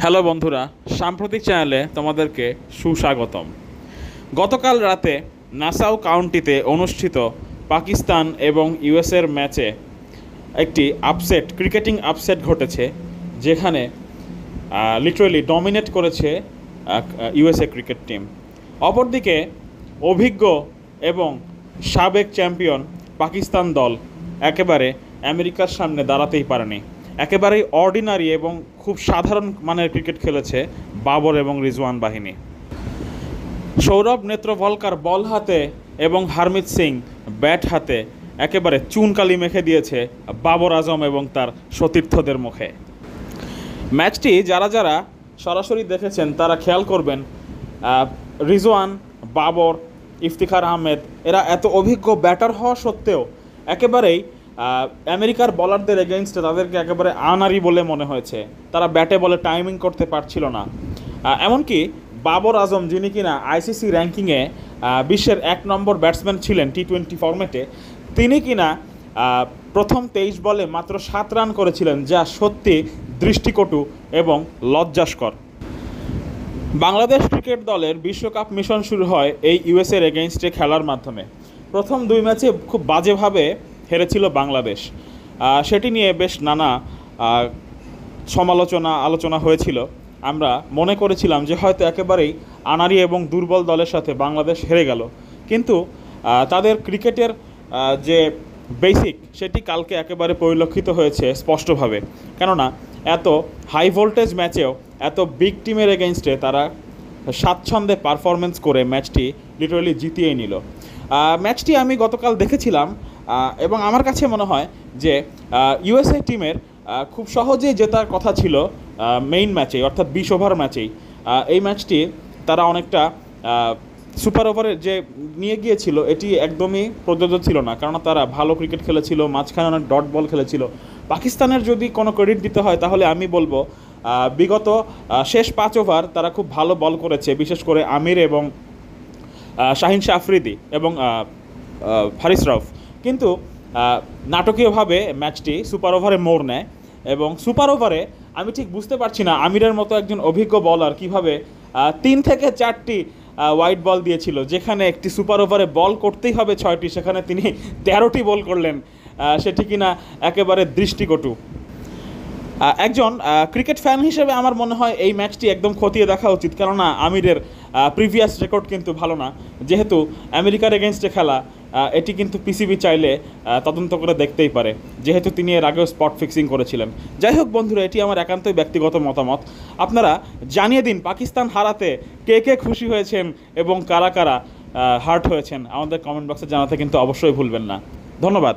Hello বন্ধুরা, সাম্প্রতিক চ্যানেলে তোমাদেরকে সুস্বাগতম। গতকাল রাতে নাসাউ কাউন্টিতে অনুষ্ঠিত পাকিস্তান এবং ইউএসের ম্যাচে একটি ক্রিকেটিং আপসেট ঘটেছে, যেখানে লিটারালি ডমিনেট করেছে ইউএসএ ক্রিকেট টিম। অপরদিকে অভিজ্ঞ এবং সাবেক চ্যাম্পিয়ন পাকিস্তান দল একেবারে আমেরিকার সামনে দাঁড়াতেই পারেনি। একেবারেই অর্ডিনারি এবং খুব সাধারণ মানের ক্রিকেট খেলেছে বাবর এবং রিজওয়ান বাহিনী। সৌরভ নেত্রভলকার বল হাতে এবং হারমিত সিং ব্যাট হাতে একেবারে চুনকালি মেখে দিয়েছে বাবর আজম এবং তার সতীর্থদের মুখে। ম্যাচটি যারা যারা সরাসরি দেখেছেন তারা খেয়াল করবেন, রিজওয়ান, বাবর, ইফতিখার আহমেদ এরা এত অভিজ্ঞ ব্যাটার হওয়া সত্ত্বেও একেবারেই আমেরিকার বলারদের এগেইনস্টে তাদেরকে একেবারে আনারি বলে মনে হয়েছে। তারা ব্যাটে বলে টাইমিং করতে পারছিল না। এমনকি বাবর আজম, যিনি কিনা আইসিসি র্যাঙ্কিংয়ে বিশ্বের 1 নম্বর ব্যাটসম্যান ছিলেন টি-20 ফরম্যাটে, তিনি কিনা প্রথম 23 বলে মাত্র 7 রান করেছিলেন, যা সত্যি দৃষ্টিকটু এবং লজ্জাস্কর। বাংলাদেশ ক্রিকেট দলের বিশ্বকাপ মিশন শুরু হয় এই ইউএসএর এগেইনস্টে খেলার মাধ্যমে। প্রথম 2 ম্যাচে খুব বাজেভাবে হেরেছিল বাংলাদেশ। সেটি নিয়ে বেশ নানা আলোচনা হয়েছিল। আমরা মনে করেছিলাম যে হয়তো একেবারেই আনাড়ি এবং দুর্বল দলের সাথে বাংলাদেশ হেরে গেল, কিন্তু তাদের ক্রিকেটের যে বেসিক সেটি কালকে একেবারে পরিলক্ষিত হয়েছে স্পষ্টভাবে। কেননা এত হাই ভোল্টেজ ম্যাচেও এত বিগ টিমের এগেইনস্টে তারা স্বাচ্ছন্দ্যে পারফরমেন্স করে ম্যাচটি লিটারালি জিতিয়েই নিল। ম্যাচটি আমি গতকাল দেখেছিলাম এবং আমার কাছে মনে হয় যে ইউএসএ টিমের খুব সহজেই জেতার কথা ছিল মেইন ম্যাচেই, অর্থাৎ 20 ওভার ম্যাচেই। এই ম্যাচটি তারা অনেকটা সুপার ওভারে যে নিয়ে গিয়েছিল এটি একদমই প্রযোজ্য ছিল না, কারণ তারা ভালো ক্রিকেট খেলেছিল, মাঝখানে অনেক ডট বল খেলেছিল। পাকিস্তানের যদি কোনো ক্রেডিট দিতে হয় তাহলে আমি বলবো বিগত শেষ 5 ওভার তারা খুব ভালো বল করেছে, বিশেষ করে আমির এবং শাহিন শাহ আফ্রিদি এবং ফারিস রাউফ। কিন্তু নাটকীয়ভাবে ম্যাচটি সুপার ওভারে মোড় নেয় এবং সুপার ওভারে আমি ঠিক বুঝতে পারছি না আমিরের মতো একজন অভিজ্ঞ বলার কিভাবে 3 থেকে 4টি ওয়াইড বল দিয়েছিল, যেখানে একটি সুপার ওভারে বল করতেই হবে 6টি, সেখানে তিনি 13টি বল করলেন। সেটি কিনা একেবারে দৃষ্টিকটু। একজন ক্রিকেট ফ্যান হিসেবে আমার মনে হয় এই ম্যাচটি একদম খতিয়ে দেখা উচিত, কেননা আমিরের প্রিভিয়াস রেকর্ড কিন্তু ভালো না। যেহেতু আমেরিকার এগেনস্টে খেলা, এটি কিন্তু পিসিবি চাইলে তদন্ত করে দেখতেই পারে, যেহেতু তিনি এর আগেও স্পট ফিক্সিং করেছিলেন। যাই হোক বন্ধুরা, এটি আমার একান্তই ব্যক্তিগত মতামত। আপনারা জানিয়ে দিন পাকিস্তান হারাতে কে কে খুশি হয়েছেন এবং কারা কারা হার্ট হয়েছেন। আমাদের কমেন্ট বক্সে জানাতে কিন্তু অবশ্যই ভুলবেন না। ধন্যবাদ।